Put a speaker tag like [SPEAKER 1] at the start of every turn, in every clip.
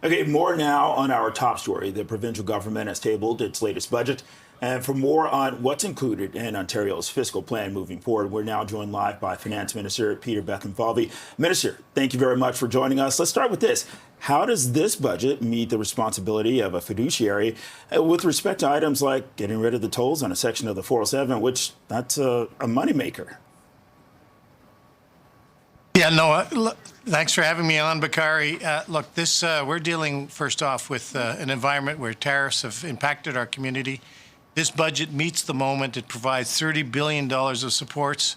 [SPEAKER 1] Okay, more now on our top story. The provincial government has tabled its latest budget. And for more on what's included in Ontario's fiscal plan moving forward, we're now joined live by Finance Minister Peter Bethlenfalvy. Minister, thank you very much for joining us. Let's start with this. How does this budget meet the responsibility of a fiduciary with respect to items like getting rid of the tolls on a section of the 407, which that's a moneymaker?
[SPEAKER 2] Yeah, no, thanks for having me on, Bakari. Look, we're dealing first off with an environment where tariffs have impacted our community. This budget meets the moment. It provides $30 billion of supports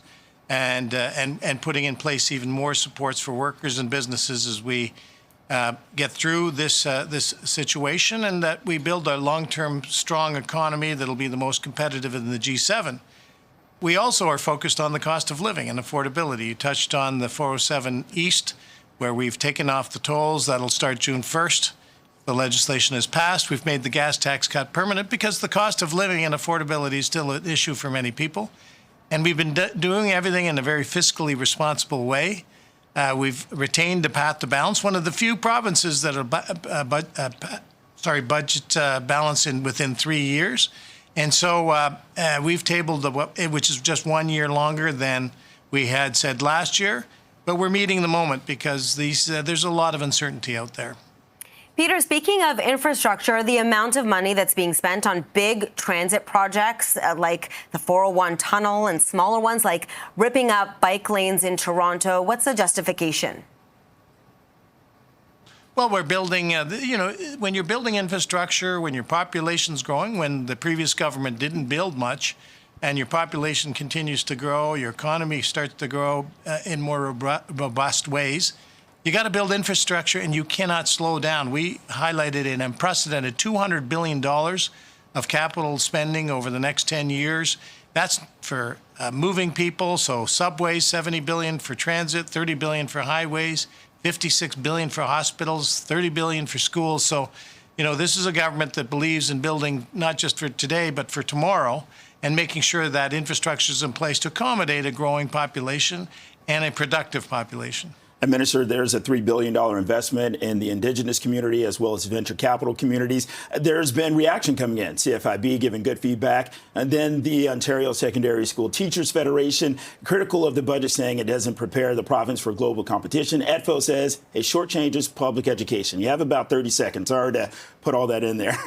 [SPEAKER 2] and putting in place even more supports for workers and businesses as we get through this situation, and that we build a long-term strong economy that'll be the most competitive in the G7. We also are focused on the cost of living and affordability. You touched on the 407 East, where we've taken off the tolls. That'll start June 1st. The legislation is passed. We've made the gas tax cut permanent because the cost of living and affordability is still an issue for many people. And we've been doing everything in a very fiscally responsible way. We've retained the path to balance, one of the few provinces that are budget balance within 3 years. And so we've tabled, which is just 1 year longer than we had said last year. But we're meeting the moment because there's a lot of uncertainty out there.
[SPEAKER 3] Peter, speaking of infrastructure, the amount of money that's being spent on big transit projects like the 401 tunnel and smaller ones like ripping up bike lanes in Toronto, what's the justification?
[SPEAKER 2] Well, we're building, when you're building infrastructure, when your population's growing, when the previous government didn't build much, and your population continues to grow, your economy starts to grow in more robust ways, you got to build infrastructure, and you cannot slow down. We highlighted an unprecedented $200 billion of capital spending over the next 10 years. That's for moving people, so subways, $70 billion for transit, $30 billion for highways, $56 billion for hospitals, $30 billion for schools. So, this is a government that believes in building not just for today, but for tomorrow, and making sure that infrastructure is in place to accommodate a growing population and a productive population.
[SPEAKER 1] And Minister, there's a $3 billion investment in the Indigenous community as well as venture capital communities. There's been reaction coming in, CFIB giving good feedback, and then the Ontario Secondary School Teachers Federation critical of the budget, saying it doesn't prepare the province for global competition. EDFO says it shortchanges public education. You have about 30 seconds. Sorry to put all that in there.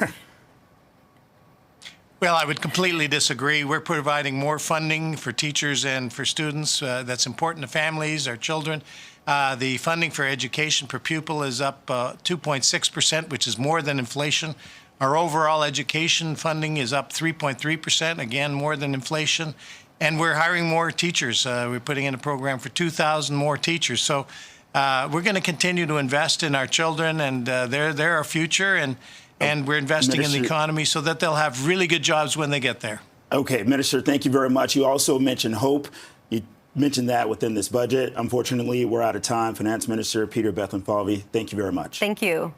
[SPEAKER 2] Well, I would completely disagree. We're providing more funding for teachers and for students. That's important to families, our children. The funding for education per pupil is up 2.6%, which is more than inflation. Our overall education funding is up 3.3%, again, more than inflation. And we're hiring more teachers. We're putting in a program for 2,000 more teachers. So we're going to continue to invest in our children, and they're our future. And we're investing in the economy so that they'll have really good jobs when they get there.
[SPEAKER 1] Okay, Minister, thank you very much. You also mentioned hope. You mentioned that within this budget. Unfortunately, we're out of time. Finance Minister Peter Bethlenfalvy, thank you very much.
[SPEAKER 3] Thank you.